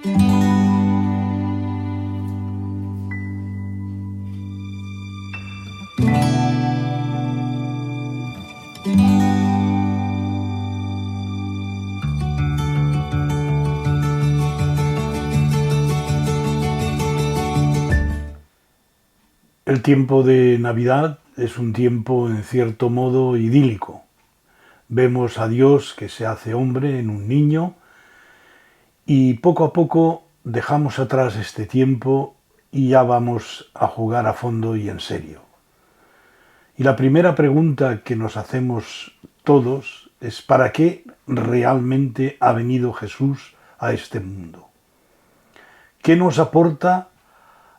El tiempo de Navidad es un tiempo en cierto modo idílico. Vemos a Dios que se hace hombre en un niño y poco a poco dejamos atrás este tiempo y ya vamos a jugar a fondo y en serio. Y la primera pregunta que nos hacemos todos es ¿para qué realmente ha venido Jesús a este mundo? ¿Qué nos aporta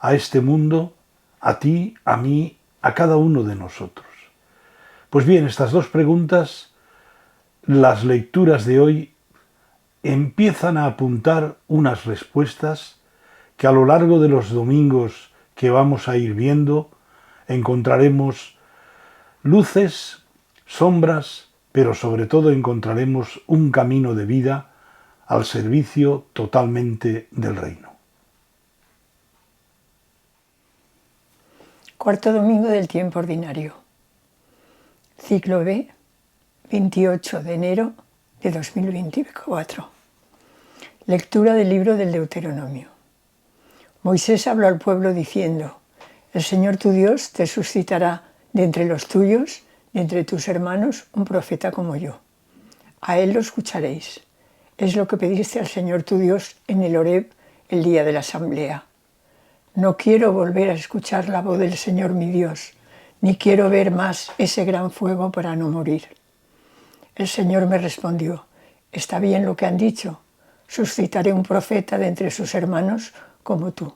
a este mundo, a ti, a mí, a cada uno de nosotros? Pues bien, estas dos preguntas, las lecturas de hoy empiezan a apuntar unas respuestas que a lo largo de los domingos que vamos a ir viendo encontraremos luces, sombras, pero sobre todo encontraremos un camino de vida al servicio totalmente del reino. Cuarto domingo del tiempo ordinario. Ciclo B, 28 de enero de 2024. Lectura del libro del Deuteronomio. Moisés habló al pueblo diciendo: El Señor tu Dios te suscitará de entre los tuyos, de entre tus hermanos, un profeta como yo. A él lo escucharéis. Es lo que pediste al Señor tu Dios en el Horeb el día de la asamblea. No quiero volver a escuchar la voz del Señor mi Dios, ni quiero ver más ese gran fuego para no morir. El Señor me respondió: Está bien lo que han dicho. Suscitaré un profeta de entre sus hermanos como tú.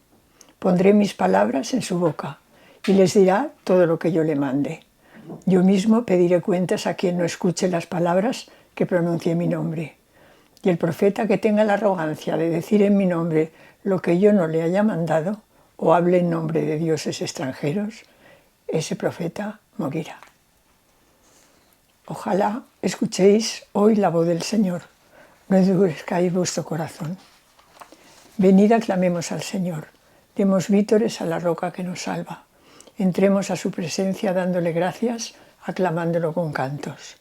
Pondré mis palabras en su boca y les dirá todo lo que yo le mande. Yo mismo pediré cuentas a quien no escuche las palabras que pronuncie mi nombre. Y el profeta que tenga la arrogancia de decir en mi nombre lo que yo no le haya mandado, o hable en nombre de dioses extranjeros, ese profeta morirá. Ojalá escuchéis hoy la voz del Señor, no endurezcáis vuestro corazón. Venid, aclamemos al Señor, demos vítores a la roca que nos salva. Entremos a su presencia dándole gracias, aclamándolo con cantos.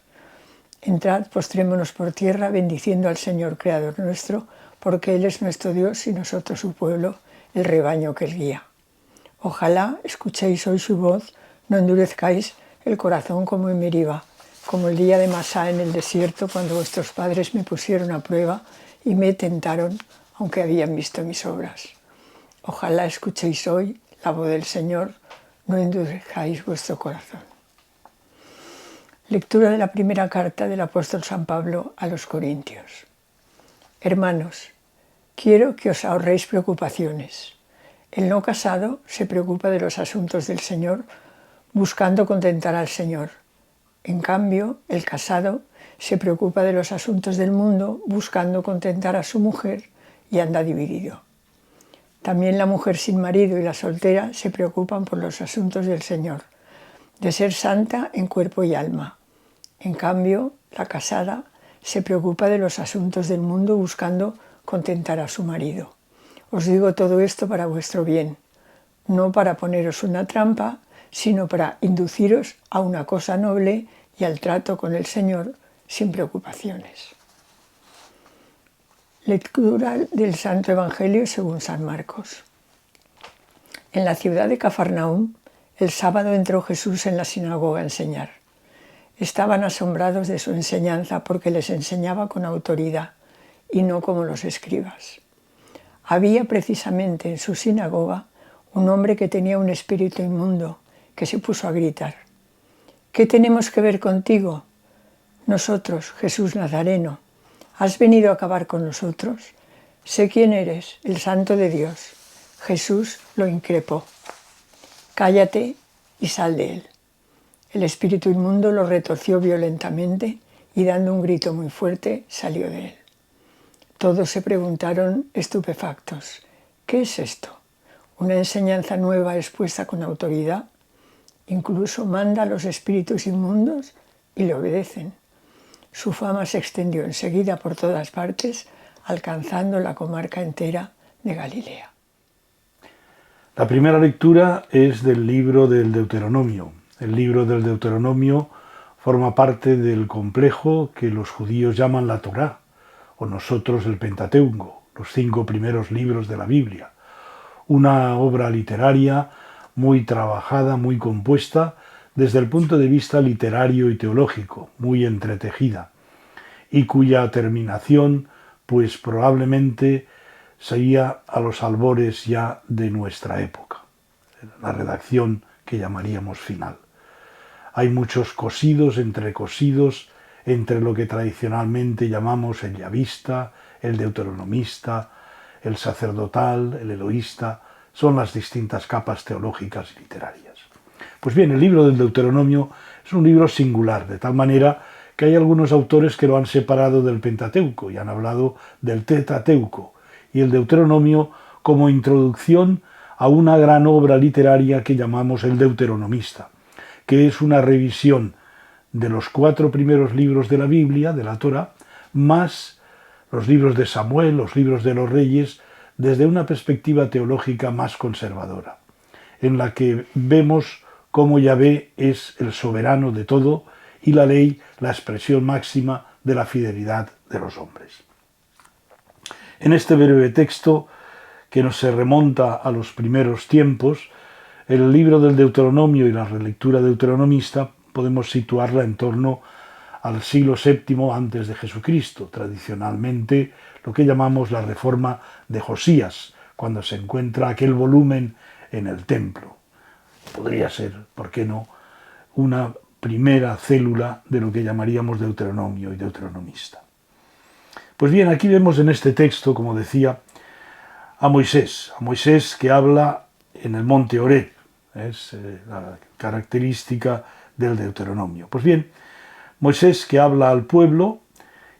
Entrad, postrémonos por tierra, bendiciendo al Señor, Creador nuestro, porque Él es nuestro Dios y nosotros su pueblo, el rebaño que Él guía. Ojalá escuchéis hoy su voz, no endurezcáis el corazón como en Meriba, como el día de Masá en el desierto, cuando vuestros padres me pusieron a prueba y me tentaron, aunque habían visto mis obras. Ojalá escuchéis hoy la voz del Señor, no endurezcáis vuestro corazón. Lectura de la primera carta del apóstol San Pablo a los Corintios. Hermanos, quiero que os ahorréis preocupaciones. El no casado se preocupa de los asuntos del Señor, buscando contentar al Señor. En cambio, el casado se preocupa de los asuntos del mundo, buscando contentar a su mujer, y anda dividido. También la mujer sin marido y la soltera se preocupan por los asuntos del Señor, de ser santa en cuerpo y alma. En cambio, la casada se preocupa de los asuntos del mundo, buscando contentar a su marido. Os digo todo esto para vuestro bien, no para poneros una trampa, sino para induciros a una cosa noble y al trato con el Señor sin preocupaciones. Lectura del Santo Evangelio según San Marcos. En la ciudad de Cafarnaúm, el sábado entró Jesús en la sinagoga a enseñar. Estaban asombrados de su enseñanza porque les enseñaba con autoridad y no como los escribas. Había precisamente en su sinagoga un hombre que tenía un espíritu inmundo, que se puso a gritar: ¿Qué tenemos que ver contigo? Nosotros, Jesús Nazareno, ¿has venido a acabar con nosotros? Sé quién eres, el Santo de Dios. Jesús lo increpó: Cállate y sal de él. El espíritu inmundo lo retorció violentamente y dando un grito muy fuerte salió de él. Todos se preguntaron estupefactos: ¿qué es esto? ¿Una enseñanza nueva expuesta con autoridad? Incluso manda a los espíritus inmundos y le obedecen. Su fama se extendió enseguida por todas partes alcanzando la comarca entera de Galilea. La primera lectura es del libro del Deuteronomio. El libro del Deuteronomio forma parte del complejo que los judíos llaman la Torá, o nosotros el Pentateuco, los 5 primeros libros de la Biblia. Una obra literaria muy trabajada, muy compuesta, desde el punto de vista literario y teológico, muy entretejida, y cuya terminación, pues probablemente sería a los albores ya de nuestra época, la redacción que llamaríamos final. Hay muchos cosidos, entrecosidos, entre lo que tradicionalmente llamamos el yavista, el deuteronomista, el sacerdotal, el eloísta, son las distintas capas teológicas y literarias. Pues bien, el libro del Deuteronomio es un libro singular, de tal manera que hay algunos autores que lo han separado del Pentateuco y han hablado del Tetateuco y el Deuteronomio como introducción a una gran obra literaria que llamamos el Deuteronomista, que es una revisión de los 4 primeros libros de la Biblia, de la Torá, más los libros de Samuel, los libros de los Reyes, desde una perspectiva teológica más conservadora, en la que vemos cómo Yahvé es el soberano de todo y la ley la expresión máxima de la fidelidad de los hombres. En este breve texto, que nos se remonta a los primeros tiempos, el libro del Deuteronomio y la relectura deuteronomista podemos situarla en torno al siglo VII antes de Jesucristo, tradicionalmente lo que llamamos la reforma de Josías, cuando se encuentra aquel volumen en el templo. Podría ser, ¿por qué no?, una primera célula de lo que llamaríamos Deuteronomio y Deuteronomista. Pues bien, aquí vemos en este texto, como decía, a Moisés que habla en el monte Horeb, es la característica del Deuteronomio. Pues bien, Moisés que habla al pueblo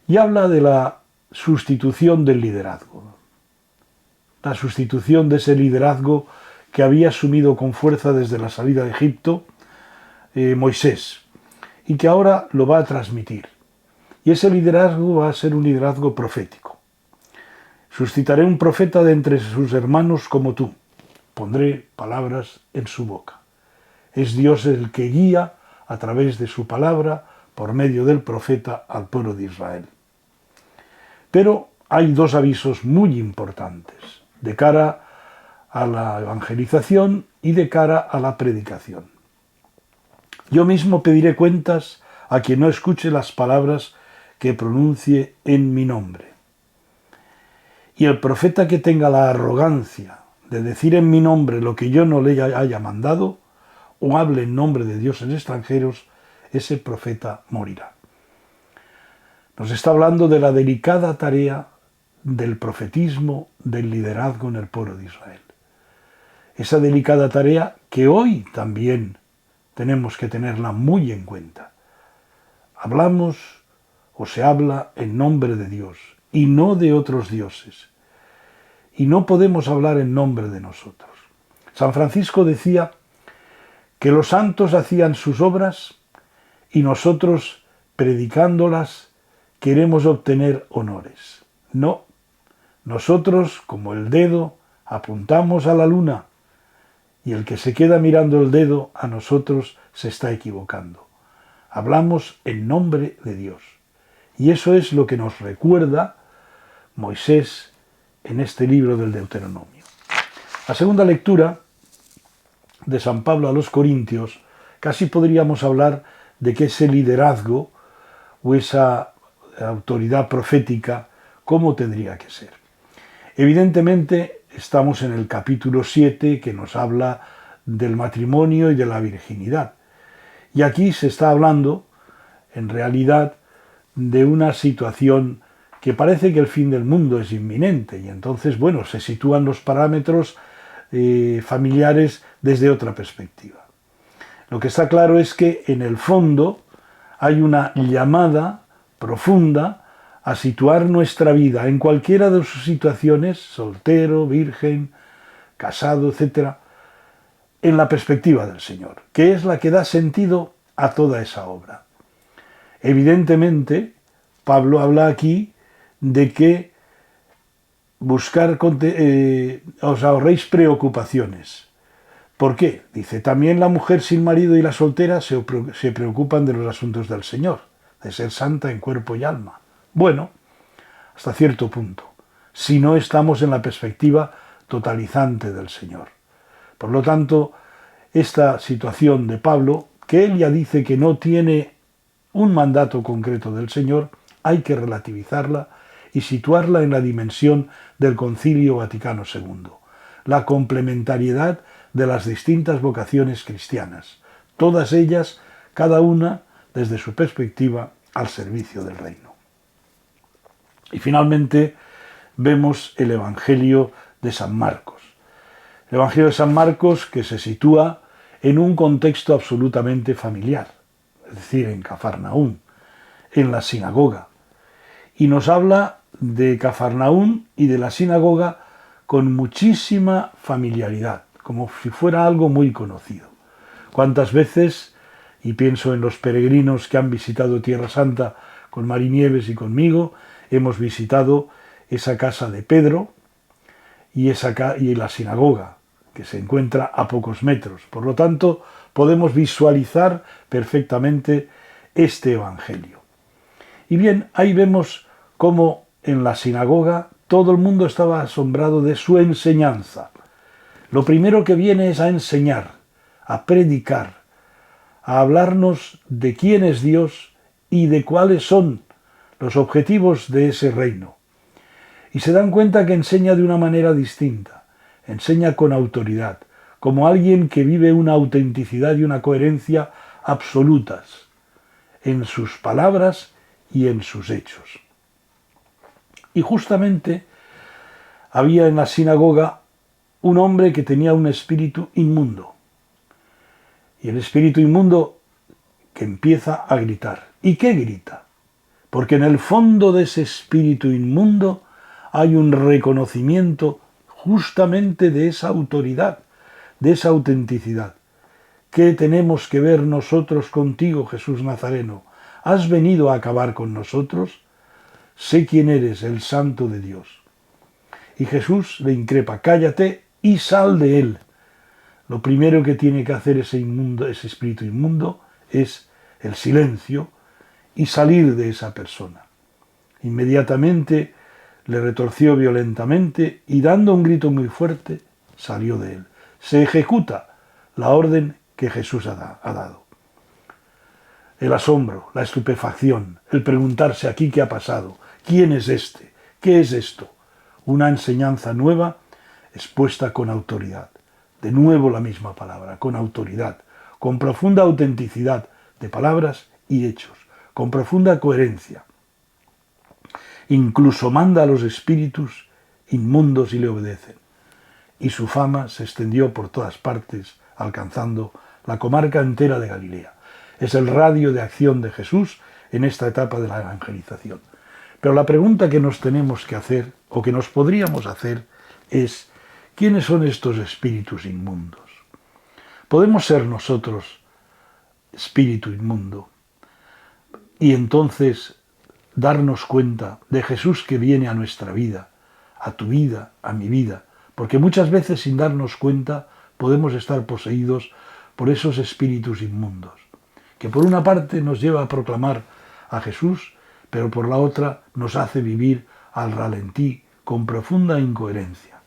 y habla de la sustitución del liderazgo, la sustitución de ese liderazgo que había asumido con fuerza desde la salida de Egipto Moisés, y que ahora lo va a transmitir. Y ese liderazgo va a ser un liderazgo profético. Suscitaré un profeta de entre sus hermanos como tú. Pondré palabras en su boca. Es Dios el que guía a través de su palabra por medio del profeta al pueblo de Israel. Pero hay 2 avisos muy importantes de cara a la evangelización y de cara a la predicación. Yo mismo pediré cuentas a quien no escuche las palabras que pronuncie en mi nombre. Y el profeta que tenga la arrogancia de decir en mi nombre lo que yo no le haya mandado, o hable en nombre de dioses extranjeros, ese profeta morirá. Nos está hablando de la delicada tarea del profetismo, del liderazgo en el pueblo de Israel. Esa delicada tarea que hoy también tenemos que tenerla muy en cuenta. Hablamos o se habla en nombre de Dios y no de otros dioses. Y no podemos hablar en nombre de nosotros. San Francisco decía que los santos hacían sus obras y nosotros, predicándolas, queremos obtener honores. No, nosotros, como el dedo, apuntamos a la luna, y el que se queda mirando el dedo a nosotros se está equivocando. Hablamos en nombre de Dios. Y eso es lo que nos recuerda Moisés en este libro del Deuteronomio. La segunda lectura de San Pablo a los Corintios, casi podríamos hablar de que ese liderazgo o esa autoridad profética, ¿cómo tendría que ser? Evidentemente, estamos en el capítulo 7 que nos habla del matrimonio y de la virginidad. Y aquí se está hablando, en realidad, de una situación que parece que el fin del mundo es inminente. Y entonces, bueno, se sitúan los parámetros familiares desde otra perspectiva. Lo que está claro es que, en el fondo, hay una llamada profunda a situar nuestra vida en cualquiera de sus situaciones, soltero, virgen, casado, etc., en la perspectiva del Señor, que es la que da sentido a toda esa obra. Evidentemente, Pablo habla aquí de que os ahorréis preocupaciones. ¿Por qué? Dice, también la mujer sin marido y la soltera se preocupan de los asuntos del Señor, de ser santa en cuerpo y alma. Bueno, hasta cierto punto, si no estamos en la perspectiva totalizante del Señor. Por lo tanto, esta situación de Pablo, que él ya dice que no tiene un mandato concreto del Señor, hay que relativizarla y situarla en la dimensión del Concilio Vaticano II, la complementariedad de las distintas vocaciones cristianas, todas ellas, cada una desde su perspectiva, al servicio del reino. Y finalmente vemos el Evangelio de San Marcos. El Evangelio de San Marcos, que se sitúa en un contexto absolutamente familiar, es decir, en Cafarnaún, en la sinagoga, y nos habla de Cafarnaún y de la sinagoga con muchísima familiaridad, como si fuera algo muy conocido. ¿Cuántas veces, y pienso en los peregrinos que han visitado Tierra Santa con Mari Nieves y conmigo, hemos visitado esa casa de Pedro y la sinagoga, que se encuentra a pocos metros. Por lo tanto, podemos visualizar perfectamente este Evangelio. Y bien, ahí vemos cómo en la sinagoga todo el mundo estaba asombrado de su enseñanza. Lo primero que viene es a enseñar, a predicar, a hablarnos de quién es Dios y de cuáles son los objetivos de ese reino. Y se dan cuenta que enseña de una manera distinta, enseña con autoridad, como alguien que vive una autenticidad y una coherencia absolutas en sus palabras y en sus hechos. Y justamente había en la sinagoga un hombre que tenía un espíritu inmundo. Y el espíritu inmundo que empieza a gritar. ¿Y qué grita? Porque en el fondo de ese espíritu inmundo hay un reconocimiento justamente de esa autoridad, de esa autenticidad. ¿Qué tenemos que ver nosotros contigo, Jesús Nazareno? ¿Has venido a acabar con nosotros? Sé quién eres, el Santo de Dios. Y Jesús le increpa, cállate y sal de él. Lo primero que tiene que hacer ese espíritu inmundo es el silencio y salir de esa persona. Inmediatamente le retorció violentamente y dando un grito muy fuerte salió de él. Se ejecuta la orden que Jesús ha dado. El asombro, la estupefacción, el preguntarse aquí qué ha pasado, quién es este, qué es esto. Una enseñanza nueva expuesta con autoridad. De nuevo la misma palabra, con autoridad, con profunda autenticidad de palabras y hechos, con profunda coherencia. Incluso manda a los espíritus inmundos y le obedecen. Y su fama se extendió por todas partes, alcanzando la comarca entera de Galilea. Es el radio de acción de Jesús en esta etapa de la evangelización. Pero la pregunta que nos tenemos que hacer, o que nos podríamos hacer, es ¿quiénes son estos espíritus inmundos? ¿Podemos ser nosotros espíritu inmundo? Y entonces darnos cuenta de Jesús que viene a nuestra vida, a tu vida, a mi vida, porque muchas veces sin darnos cuenta podemos estar poseídos por esos espíritus inmundos, que por una parte nos lleva a proclamar a Jesús, pero por la otra nos hace vivir al ralentí con profunda incoherencia.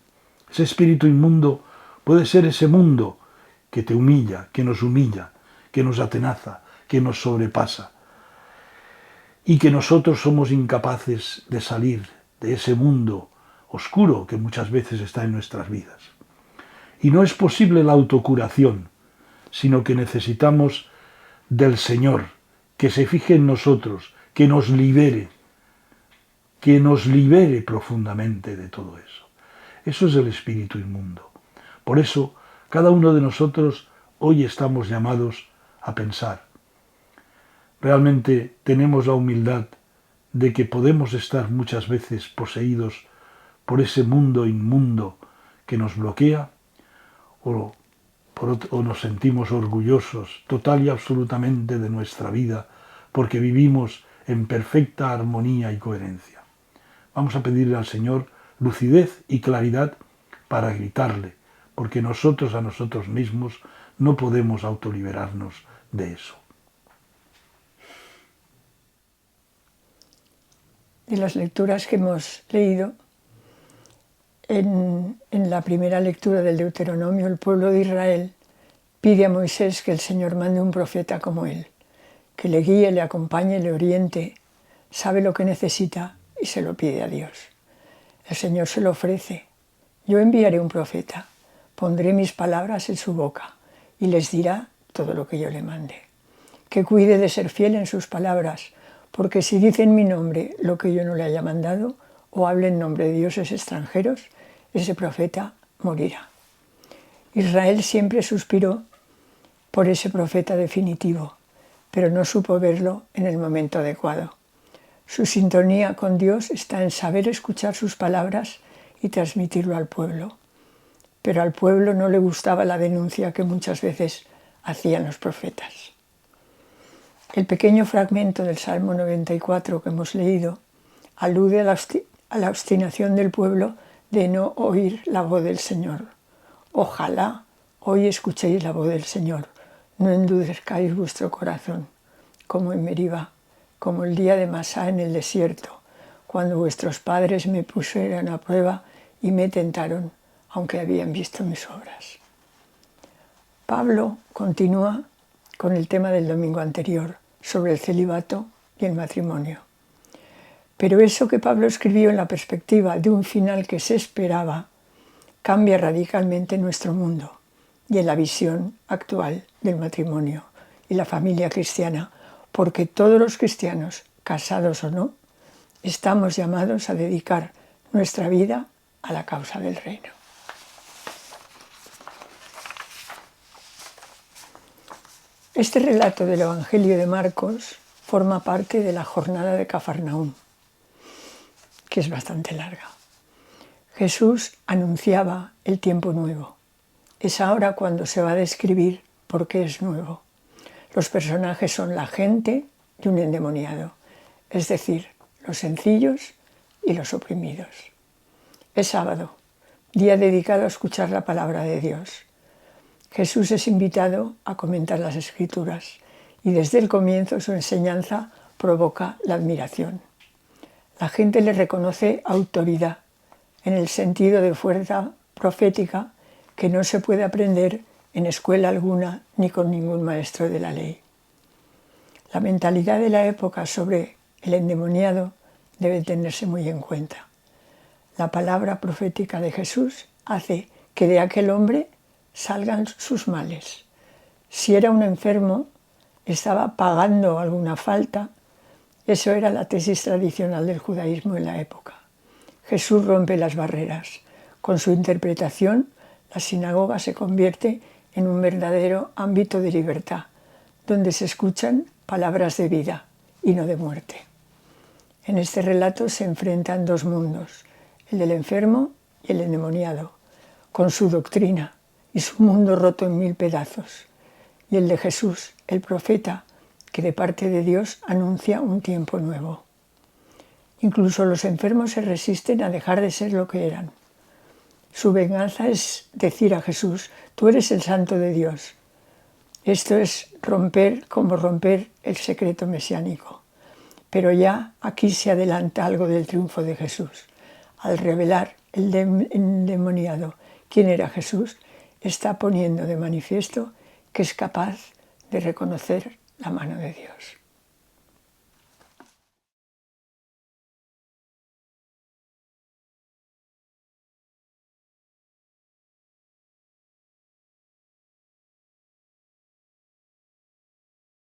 Ese espíritu inmundo puede ser ese mundo que te humilla, que nos atenaza, que nos sobrepasa, y que nosotros somos incapaces de salir de ese mundo oscuro que muchas veces está en nuestras vidas. Y no es posible la autocuración, sino que necesitamos del Señor, que se fije en nosotros, que nos libere profundamente de todo eso. Eso es el espíritu inmundo. Por eso, cada uno de nosotros hoy estamos llamados a pensar. Realmente tenemos la humildad de que podemos estar muchas veces poseídos por ese mundo inmundo que nos bloquea, o nos sentimos orgullosos total y absolutamente de nuestra vida porque vivimos en perfecta armonía y coherencia. Vamos a pedirle al Señor lucidez y claridad para gritarle, porque nosotros a nosotros mismos no podemos autoliberarnos de eso. De las lecturas que hemos leído, en la primera lectura del Deuteronomio, el pueblo de Israel pide a Moisés que el Señor mande un profeta como él, que le guíe, le acompañe, le oriente, sabe lo que necesita y se lo pide a Dios. El Señor se lo ofrece. Yo enviaré un profeta, pondré mis palabras en su boca y les dirá todo lo que yo le mande. Que cuide de ser fiel en sus palabras, porque si dice en mi nombre lo que yo no le haya mandado o hable en nombre de dioses extranjeros, ese profeta morirá. Israel siempre suspiró por ese profeta definitivo, pero no supo verlo en el momento adecuado. Su sintonía con Dios está en saber escuchar sus palabras y transmitirlo al pueblo. Pero al pueblo no le gustaba la denuncia que muchas veces hacían los profetas. El pequeño fragmento del Salmo 94 que hemos leído alude a la obstinación del pueblo de no oír la voz del Señor. Ojalá hoy escuchéis la voz del Señor, no endurezcáis vuestro corazón, como en Meriba, como el día de Masá en el desierto, cuando vuestros padres me pusieron a prueba y me tentaron, aunque habían visto mis obras. Pablo continúa con el tema del domingo anterior, sobre el celibato y el matrimonio. Pero eso que Pablo escribió en la perspectiva de un final que se esperaba, cambia radicalmente nuestro mundo y en la visión actual del matrimonio y la familia cristiana, porque todos los cristianos, casados o no, estamos llamados a dedicar nuestra vida a la causa del reino. Este relato del Evangelio de Marcos forma parte de la jornada de Cafarnaúm, que es bastante larga. Jesús anunciaba el tiempo nuevo. Es ahora cuando se va a describir por qué es nuevo. Los personajes son la gente y un endemoniado, es decir, los sencillos y los oprimidos. Es sábado, día dedicado a escuchar la palabra de Dios. Jesús es invitado a comentar las Escrituras y desde el comienzo su enseñanza provoca la admiración. La gente le reconoce autoridad en el sentido de fuerza profética que no se puede aprender en escuela alguna ni con ningún maestro de la ley. La mentalidad de la época sobre el endemoniado debe tenerse muy en cuenta. La palabra profética de Jesús hace que de aquel hombre salgan sus males. Si era un enfermo, estaba pagando alguna falta. Eso era la tesis tradicional del judaísmo en la época. Jesús rompe las barreras. Con su interpretación, la sinagoga se convierte en un verdadero ámbito de libertad, donde se escuchan palabras de vida y no de muerte. En este relato se enfrentan dos mundos, el del enfermo y el endemoniado, con su doctrina y su mundo roto en 1000 pedazos, y el de Jesús, el profeta, que de parte de Dios anuncia un tiempo nuevo. Incluso los enfermos se resisten a dejar de ser lo que eran. Su venganza es decir a Jesús, tú eres el Santo de Dios. Esto es romper el secreto mesiánico. Pero ya aquí se adelanta algo del triunfo de Jesús. Al revelar el endemoniado quién era Jesús, está poniendo de manifiesto que es capaz de reconocer la mano de Dios.